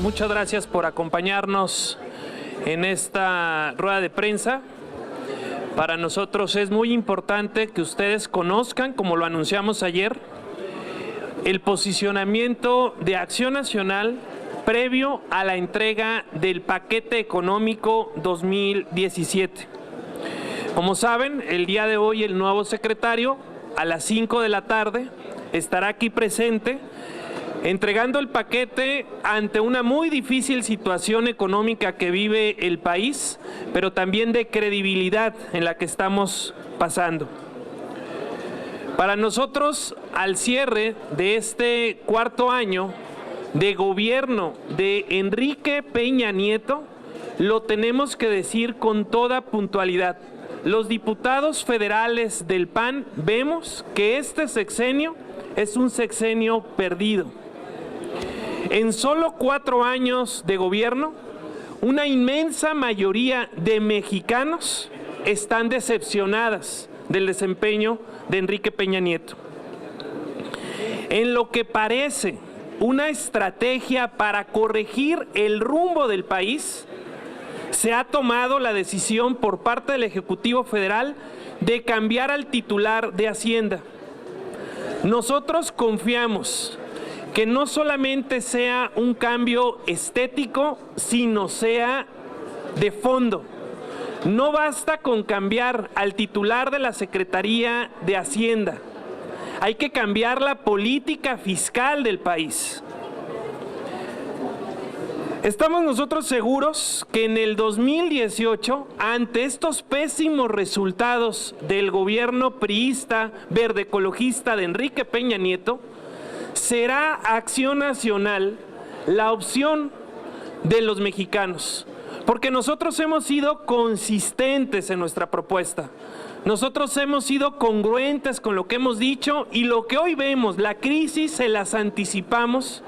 muchas gracias por acompañarnos en esta rueda de prensa. Para nosotros es muy importante que ustedes conozcan, como lo anunciamos ayer, el posicionamiento de Acción Nacional previo a la entrega del paquete económico 2017. Como saben, el día de hoy el nuevo secretario a las 5 de la tarde estará aquí presente entregando el paquete ante una muy difícil situación económica que vive el país, pero también de credibilidad en la que estamos pasando. Para nosotros, al cierre de este cuarto año de gobierno de Enrique Peña Nieto, lo tenemos que decir con toda puntualidad. Los diputados federales del PAN vemos que este sexenio es un sexenio perdido. En solo 4 años de gobierno, una inmensa mayoría de mexicanos están decepcionadas del desempeño de Enrique Peña Nieto. En lo que parece una estrategia para corregir el rumbo del país, se ha tomado la decisión por parte del Ejecutivo Federal de cambiar al titular de Hacienda. Nosotros confiamos que no solamente sea un cambio estético, sino sea de fondo. No basta con cambiar al titular de la Secretaría de Hacienda. Hay que cambiar la política fiscal del país. Estamos nosotros seguros que en el 2018, ante estos pésimos resultados del gobierno priista, verde ecologista de Enrique Peña Nieto, será Acción Nacional la opción de los mexicanos, porque nosotros hemos sido consistentes en nuestra propuesta. Nosotros hemos sido congruentes con lo que hemos dicho y lo que hoy vemos, la crisis, se las anticipamos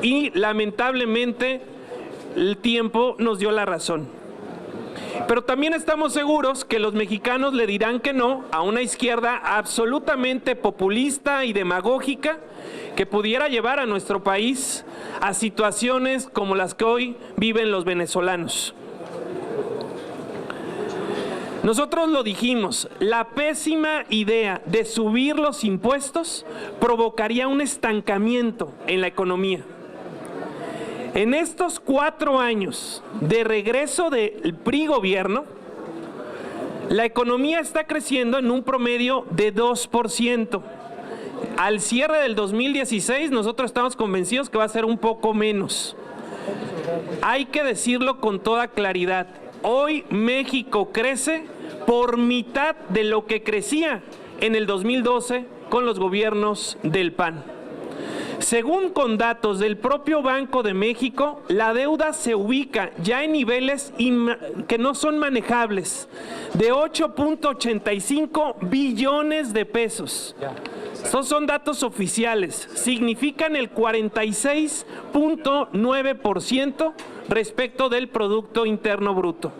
y lamentablemente el tiempo nos dio la razón. Pero también estamos seguros que los mexicanos le dirán que no a una izquierda absolutamente populista y demagógica que pudiera llevar a nuestro país a situaciones como las que hoy viven los venezolanos. Nosotros lo dijimos, la pésima idea de subir los impuestos provocaría un estancamiento en la economía. En estos 4 años de regreso del PRI gobierno, la economía está creciendo en un promedio de 2%. Al cierre del 2016 nosotros estamos convencidos que va a ser un poco menos. Hay que decirlo con toda claridad. Hoy México crece por mitad de lo que crecía en el 2012 con los gobiernos del PAN. Según con datos del propio Banco de México, la deuda se ubica ya en niveles que no son manejables, de 8.85 billones de pesos. Estos son datos oficiales, significan el 46.9% respecto del Producto Interno Bruto.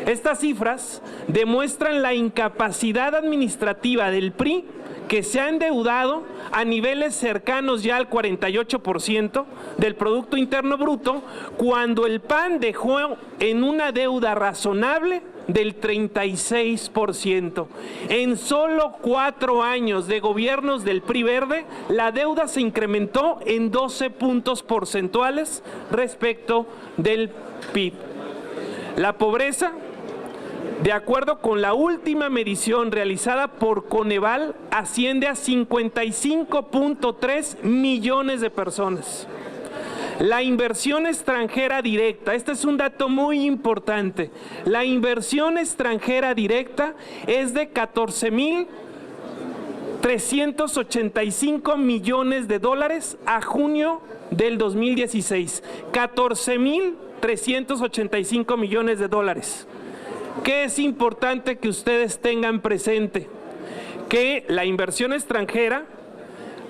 Estas cifras demuestran la incapacidad administrativa del PRI, que se ha endeudado a niveles cercanos ya al 48% del Producto Interno Bruto, cuando el PAN dejó en una deuda razonable del 36%. En solo 4 años de gobiernos del PRI verde, la deuda se incrementó en 12 puntos porcentuales respecto del PIB. La pobreza, de acuerdo con la última medición realizada por Coneval, asciende a 55.3 millones de personas. La inversión extranjera directa, este es un dato muy importante, la inversión extranjera directa es de 14.385 millones de dólares a junio del 2016. 14.385 millones de dólares. ¿Qué es importante que ustedes tengan presente? Que la inversión extranjera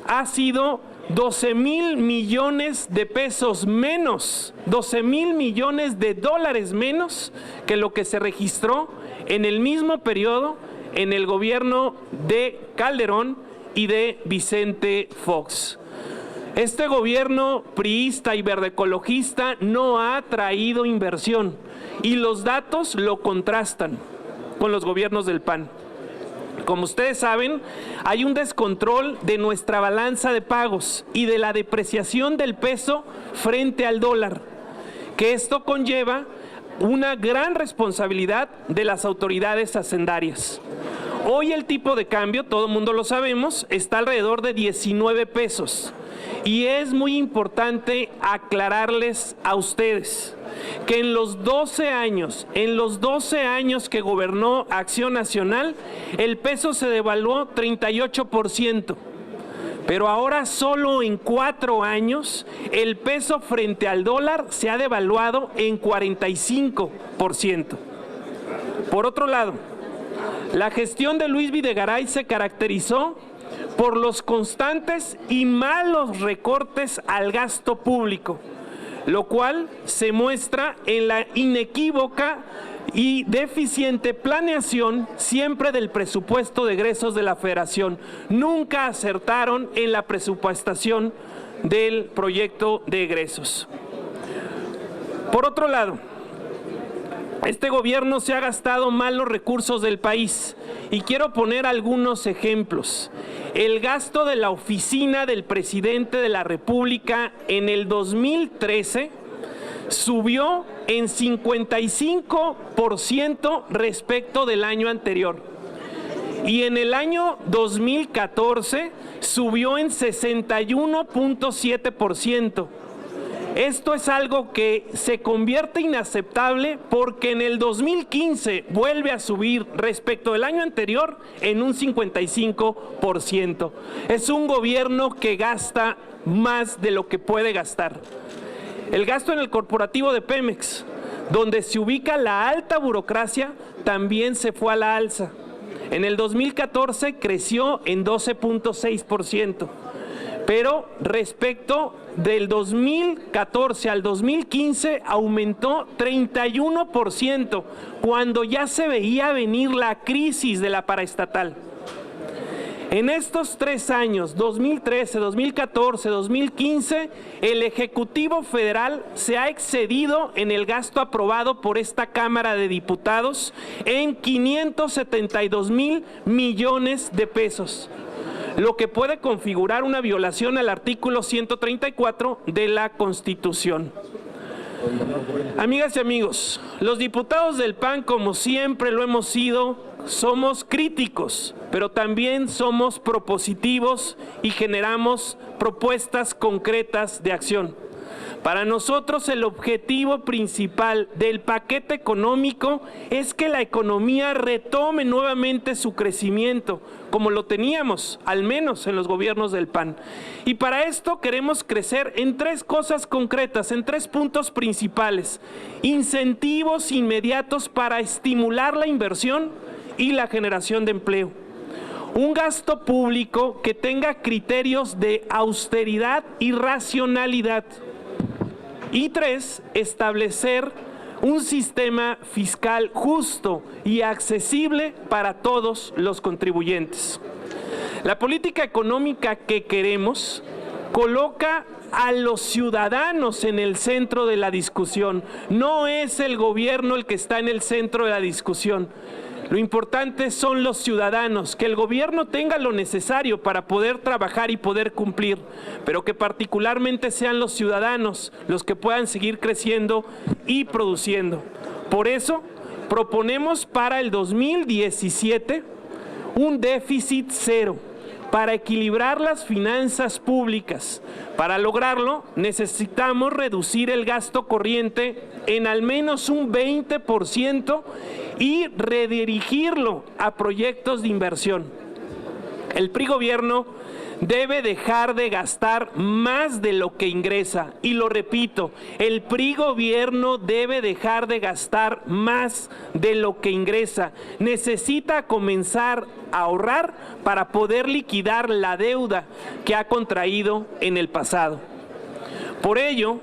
ha sido 12,000 millones de pesos menos, 12,000 millones de dólares menos que lo que se registró en el mismo periodo en el gobierno de Calderón y de Vicente Fox. Este gobierno priista y verdeecologista no ha traído inversión y los datos lo contrastan con los gobiernos del PAN. Como ustedes saben, hay un descontrol de nuestra balanza de pagos y de la depreciación del peso frente al dólar, que esto conlleva una gran responsabilidad de las autoridades hacendarias. Hoy el tipo de cambio, todo el mundo lo sabemos, está alrededor de 19 pesos. Y es muy importante aclararles a ustedes que en los 12 años que gobernó Acción Nacional, el peso se devaluó 38%. Pero ahora solo en 4 años, el peso frente al dólar se ha devaluado en 45%. Por otro lado, la gestión de Luis Videgaray se caracterizó por los constantes y malos recortes al gasto público, lo cual se muestra en la inequívoca y deficiente planeación siempre del presupuesto de egresos de la Federación. Nunca acertaron en la presupuestación del proyecto de egresos. Por otro lado, este gobierno se ha gastado mal los recursos del país y quiero poner algunos ejemplos. El gasto de la oficina del presidente de la República en el 2013 subió en 55% respecto del año anterior y en el año 2014 subió en 61.7%. Esto es algo que se convierte inaceptable porque en el 2015 vuelve a subir respecto del año anterior en un 55%. Es un gobierno que gasta más de lo que puede gastar. El gasto en el corporativo de Pemex, donde se ubica la alta burocracia, también se fue a la alza. En el 2014 creció en 12.6%. Pero respecto del 2014 al 2015 aumentó 31%, cuando ya se veía venir la crisis de la paraestatal. En estos 3 años, 2013, 2014, 2015, el Ejecutivo Federal se ha excedido en el gasto aprobado por esta Cámara de Diputados en 572,000 millones de pesos. Lo que puede configurar una violación al artículo 134 de la Constitución. Amigas y amigos, los diputados del PAN, como siempre lo hemos sido, somos críticos, pero también somos propositivos y generamos propuestas concretas de acción. Para nosotros el objetivo principal del paquete económico es que la economía retome nuevamente su crecimiento, como lo teníamos, al menos en los gobiernos del PAN. Y para esto queremos crecer en 3 cosas concretas, en 3 puntos principales. Incentivos inmediatos para estimular la inversión y la generación de empleo. Un gasto público que tenga criterios de austeridad y racionalidad. Y 3, establecer un sistema fiscal justo y accesible para todos los contribuyentes. La política económica que queremos coloca a los ciudadanos en el centro de la discusión. No es el gobierno el que está en el centro de la discusión. Lo importante son los ciudadanos, que el gobierno tenga lo necesario para poder trabajar y poder cumplir, pero que particularmente sean los ciudadanos los que puedan seguir creciendo y produciendo. Por eso, proponemos para el 2017 un déficit cero, para equilibrar las finanzas públicas. Para lograrlo, necesitamos reducir el gasto corriente en al menos un 20% y redirigirlo a proyectos de inversión. El PRI gobierno debe dejar de gastar más de lo que ingresa. Y lo repito, el PRI gobierno debe dejar de gastar más de lo que ingresa. Necesita comenzar a ahorrar para poder liquidar la deuda que ha contraído en el pasado. Por ello,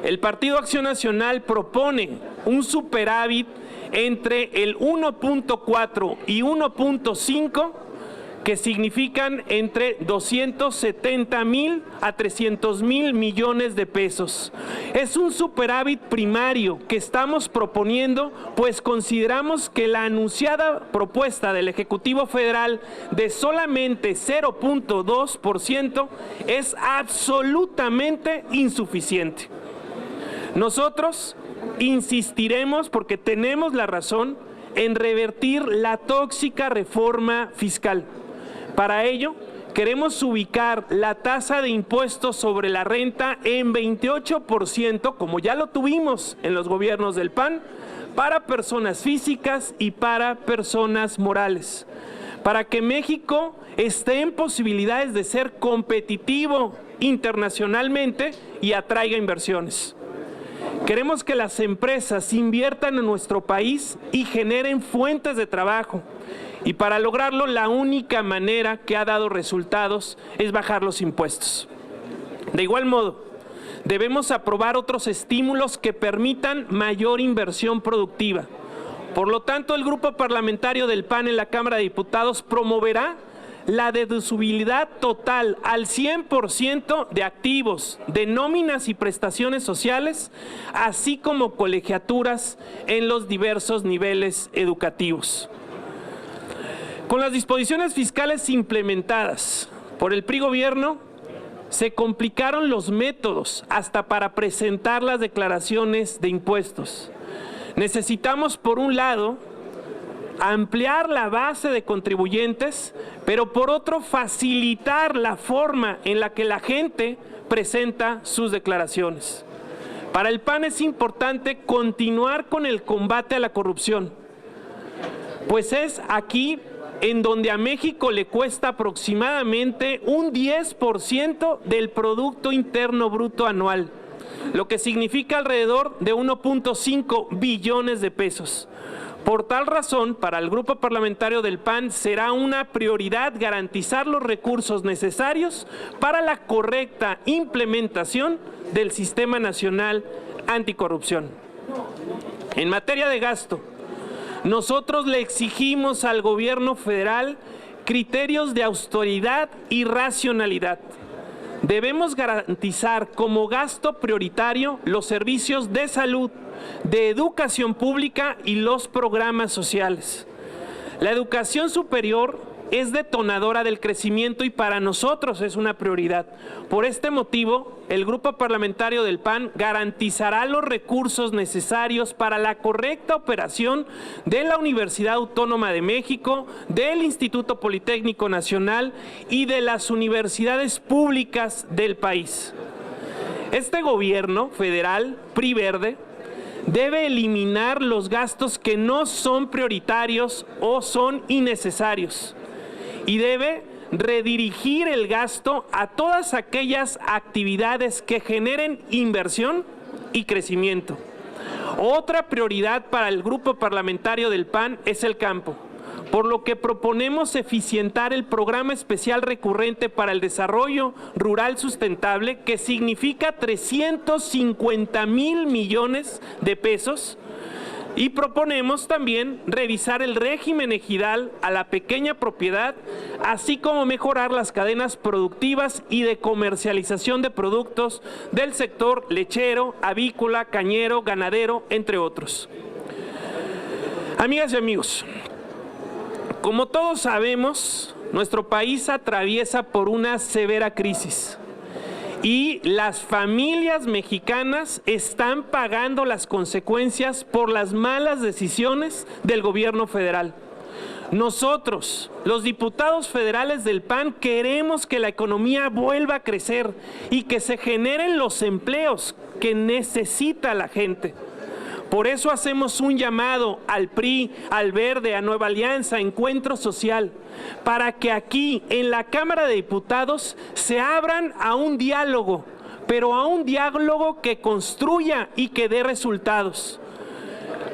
el Partido Acción Nacional propone un superávit entre el 1.4 y 1.5 que significan entre 270,000 a 300,000 millones de pesos. Es un superávit primario que estamos proponiendo, pues consideramos que la anunciada propuesta del Ejecutivo Federal de solamente 0.2% es absolutamente insuficiente. Nosotros insistiremos, porque tenemos la razón, en revertir la tóxica reforma fiscal. Para ello, queremos ubicar la tasa de impuestos sobre la renta en 28%, como ya lo tuvimos en los gobiernos del PAN, para personas físicas y para personas morales, para que México esté en posibilidades de ser competitivo internacionalmente y atraiga inversiones. Queremos que las empresas inviertan en nuestro país y generen fuentes de trabajo. Y para lograrlo, la única manera que ha dado resultados es bajar los impuestos. De igual modo, debemos aprobar otros estímulos que permitan mayor inversión productiva. Por lo tanto, el Grupo Parlamentario del PAN en la Cámara de Diputados promoverá la deducibilidad total al 100% de activos, de nóminas y prestaciones sociales, así como colegiaturas en los diversos niveles educativos. Con las disposiciones fiscales implementadas por el PRI gobierno, se complicaron los métodos hasta para presentar las declaraciones de impuestos. Necesitamos, por un lado, ampliar la base de contribuyentes, pero por otro facilitar la forma en la que la gente presenta sus declaraciones. Para el PAN es importante continuar con el combate a la corrupción, pues es aquí en donde a México le cuesta aproximadamente un 10% del Producto Interno Bruto anual, lo que significa alrededor de 1.5 billones de pesos. Por tal razón, para el Grupo Parlamentario del PAN será una prioridad garantizar los recursos necesarios para la correcta implementación del Sistema Nacional Anticorrupción. En materia de gasto, nosotros le exigimos al gobierno federal criterios de austeridad y racionalidad. Debemos garantizar como gasto prioritario los servicios de salud, de educación pública y los programas sociales. La educación superior es detonadora del crecimiento y para nosotros es una prioridad. Por este motivo, el Grupo Parlamentario del PAN garantizará los recursos necesarios para la correcta operación de la Universidad Autónoma de México, del Instituto Politécnico Nacional y de las universidades públicas del país. Este gobierno federal, PRI Verde, debe eliminar los gastos que no son prioritarios o son innecesarios y debe redirigir el gasto a todas aquellas actividades que generen inversión y crecimiento. Otra prioridad para el Grupo Parlamentario del PAN es el campo, por lo que proponemos eficientar el Programa Especial Recurrente para el Desarrollo Rural Sustentable, que significa 350,000 millones de pesos, y proponemos también revisar el régimen ejidal a la pequeña propiedad, así como mejorar las cadenas productivas y de comercialización de productos del sector lechero, avícola, cañero, ganadero, entre otros. Amigas y amigos, como todos sabemos, nuestro país atraviesa por una severa crisis y las familias mexicanas están pagando las consecuencias por las malas decisiones del gobierno federal. Nosotros, los diputados federales del PAN, queremos que la economía vuelva a crecer y que se generen los empleos que necesita la gente. Por eso hacemos un llamado al PRI, al Verde, a Nueva Alianza, a Encuentro Social, para que aquí en la Cámara de Diputados se abran a un diálogo, pero a un diálogo que construya y que dé resultados.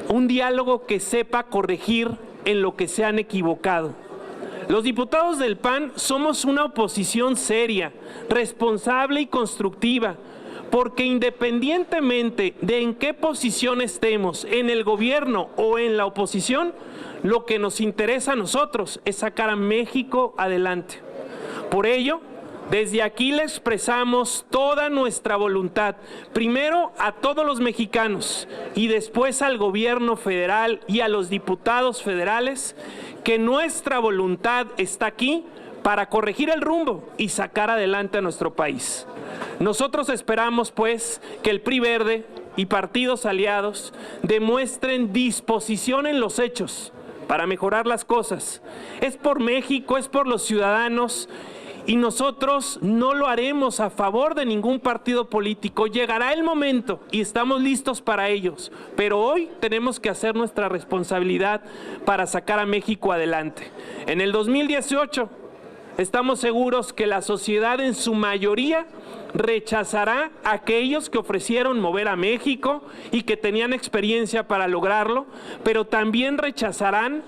Un diálogo que sepa corregir en lo que se han equivocado. Los diputados del PAN somos una oposición seria, responsable y constructiva. porque independientemente de en qué posición estemos, en el gobierno o en la oposición, lo que nos interesa a nosotros es sacar a México adelante. Por ello, desde aquí le expresamos toda nuestra voluntad, primero a todos los mexicanos y después al gobierno federal y a los diputados federales, que nuestra voluntad está aquí para corregir el rumbo y sacar adelante a nuestro país. Nosotros esperamos, pues, que el PRI Verde y partidos aliados demuestren disposición en los hechos para mejorar las cosas. Es por México, es por los ciudadanos, y nosotros no lo haremos a favor de ningún partido político. Llegará el momento y estamos listos para ellos, pero hoy tenemos que hacer nuestra responsabilidad para sacar a México adelante. En el 2018 estamos seguros que la sociedad en su mayoría rechazará a aquellos que ofrecieron mover a México y que tenían experiencia para lograrlo, pero también rechazarán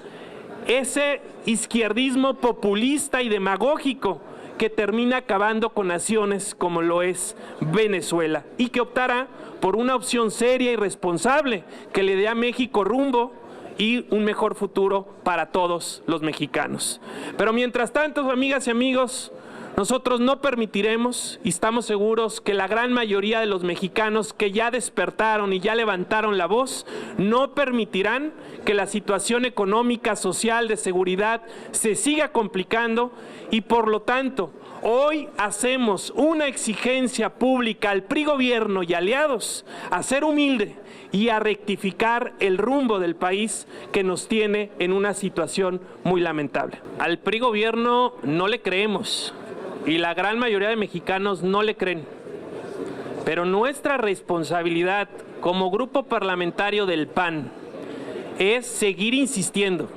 ese izquierdismo populista y demagógico que termina acabando con naciones como lo es Venezuela, y que optará por una opción seria y responsable que le dé a México rumbo y un mejor futuro para todos los mexicanos. Pero mientras tanto, amigas y amigos, nosotros no permitiremos, y estamos seguros que la gran mayoría de los mexicanos que ya despertaron y ya levantaron la voz, no permitirán que la situación económica, social, de seguridad se siga complicando, y por lo tanto, hoy hacemos una exigencia pública al PRI gobierno y aliados a ser humilde y a rectificar el rumbo del país que nos tiene en una situación muy lamentable. Al PRI gobierno no le creemos, y la gran mayoría de mexicanos no le creen. Pero nuestra responsabilidad como grupo parlamentario del PAN es seguir insistiendo,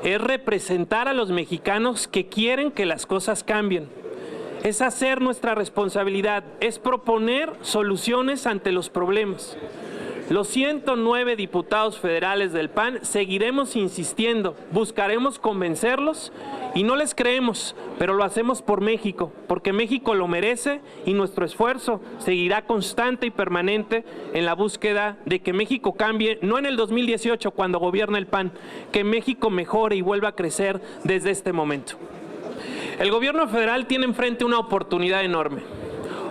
es representar a los mexicanos que quieren que las cosas cambien, es hacer nuestra responsabilidad, es proponer soluciones ante los problemas. Los 109 diputados federales del PAN seguiremos insistiendo, buscaremos convencerlos y no les creemos, pero lo hacemos por México, porque México lo merece, y nuestro esfuerzo seguirá constante y permanente en la búsqueda de que México cambie, no en el 2018 cuando gobierna el PAN, que México mejore y vuelva a crecer desde este momento. El gobierno federal tiene enfrente una oportunidad enorme.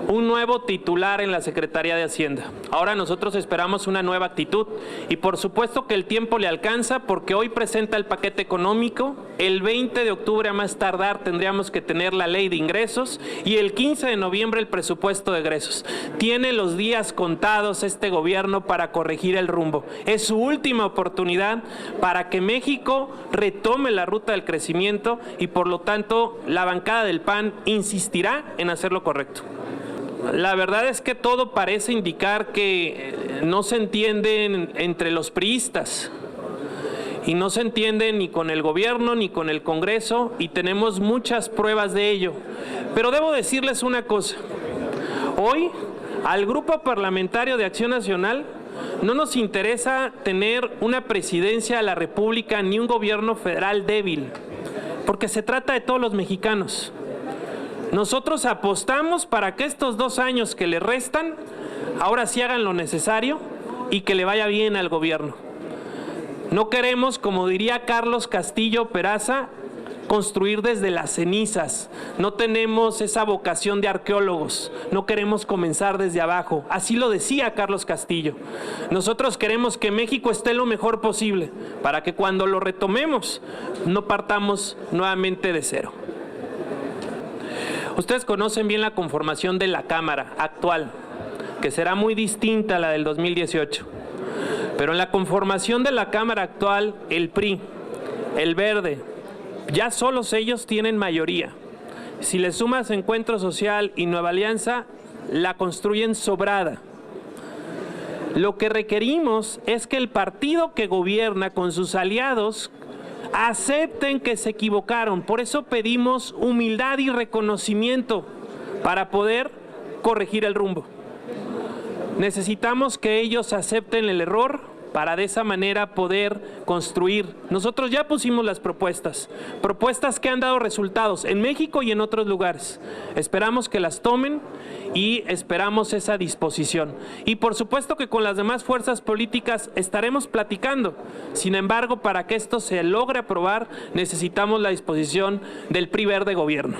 Un nuevo titular en la Secretaría de Hacienda. Ahora nosotros esperamos una nueva actitud, y por supuesto que el tiempo le alcanza, porque hoy presenta el paquete económico, el 20 de octubre a más tardar tendríamos que tener la ley de ingresos, y el 15 de noviembre el presupuesto de egresos. Tiene los días contados este gobierno para corregir el rumbo. Es su última oportunidad para que México retome la ruta del crecimiento, y por lo tanto la bancada del PAN insistirá en hacer lo correcto. La verdad es que todo parece indicar que no se entienden entre los priistas, y no se entienden ni con el gobierno ni con el Congreso, y tenemos muchas pruebas de ello. Pero debo decirles una cosa: hoy al Grupo Parlamentario de Acción Nacional no nos interesa tener una presidencia de la República ni un gobierno federal débil, porque se trata de todos los mexicanos. Nosotros apostamos para que estos 2 años que le restan, ahora sí hagan lo necesario y que le vaya bien al gobierno. No queremos, como diría Carlos Castillo Peraza, construir desde las cenizas. No tenemos esa vocación de arqueólogos, no queremos comenzar desde abajo. Así lo decía Carlos Castillo. Nosotros queremos que México esté lo mejor posible, para que cuando lo retomemos no partamos nuevamente de cero. Ustedes conocen bien la conformación de la Cámara actual, que será muy distinta a la del 2018. Pero en la conformación de la Cámara actual, el PRI, el Verde, ya solos ellos tienen mayoría. Si le sumas Encuentro Social y Nueva Alianza, la construyen sobrada. Lo que requerimos es que el partido que gobierna con sus aliados acepten que se equivocaron. Por eso pedimos humildad y reconocimiento para poder corregir el rumbo. Necesitamos que ellos acepten el error, para de esa manera poder construir. Nosotros ya pusimos las propuestas que han dado resultados en México y en otros lugares. Esperamos que las tomen y esperamos esa disposición. Y por supuesto que con las demás fuerzas políticas estaremos platicando. Sin embargo, para que esto se logre aprobar, necesitamos la disposición del PRI Verde Gobierno.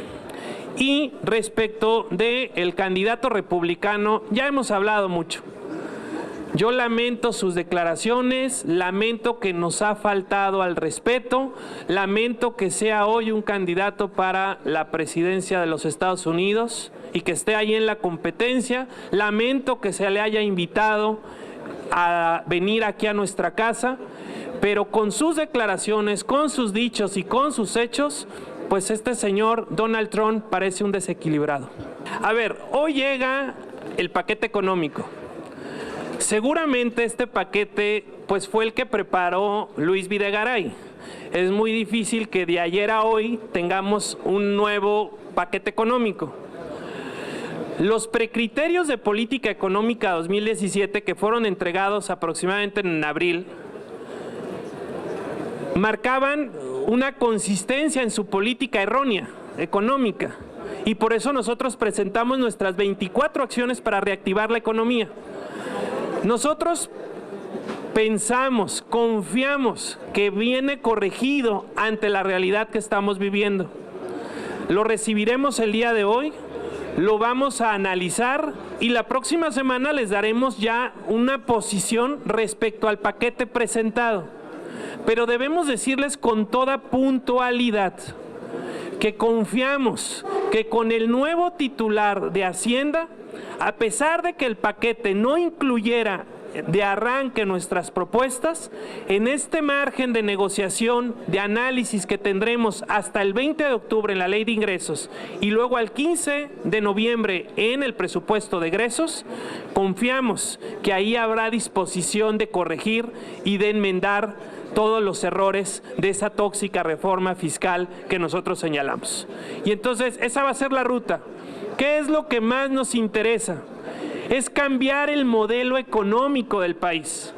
Y respecto del candidato republicano, ya hemos hablado mucho. Yo lamento sus declaraciones, lamento que nos ha faltado al respeto, lamento que sea hoy un candidato para la presidencia de los Estados Unidos y que esté ahí en la competencia, lamento que se le haya invitado a venir aquí a nuestra casa, pero con sus declaraciones, con sus dichos y con sus hechos, pues este señor Donald Trump parece un desequilibrado. A ver, hoy llega el paquete económico. Seguramente este paquete pues fue el que preparó Luis Videgaray. Es muy difícil que de ayer a hoy tengamos un nuevo paquete económico. Los precriterios de política económica 2017 que fueron entregados aproximadamente en abril marcaban una consistencia en su política errónea económica y por eso nosotros presentamos nuestras 24 acciones para reactivar la economía. Nosotros pensamos, confiamos que viene corregido ante la realidad que estamos viviendo. Lo recibiremos el día de hoy, lo vamos a analizar y la próxima semana les daremos ya una posición respecto al paquete presentado. Pero debemos decirles con toda puntualidad que confiamos que con el nuevo titular de Hacienda, a pesar de que el paquete no incluyera de arranque nuestras propuestas, en este margen de negociación, de análisis que tendremos hasta el 20 de octubre en la Ley de Ingresos y luego al 15 de noviembre en el presupuesto de egresos, confiamos que ahí habrá disposición de corregir y de enmendar todos los errores de esa tóxica reforma fiscal que nosotros señalamos. Y entonces esa va a ser la ruta. ¿Qué es lo que más nos interesa? Es cambiar el modelo económico del país.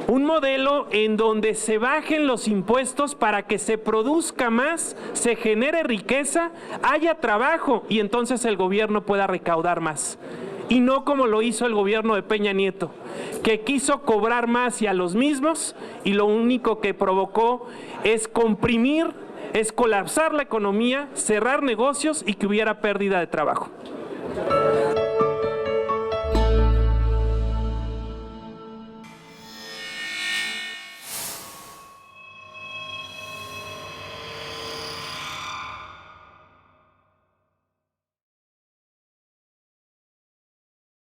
Un modelo en donde se bajen los impuestos para que se produzca más, se genere riqueza, haya trabajo y entonces el gobierno pueda recaudar más. Y no como lo hizo el gobierno de Peña Nieto, que quiso cobrar más y a los mismos y lo único que provocó es comprimir, es colapsar la economía, cerrar negocios y que hubiera pérdida de trabajo.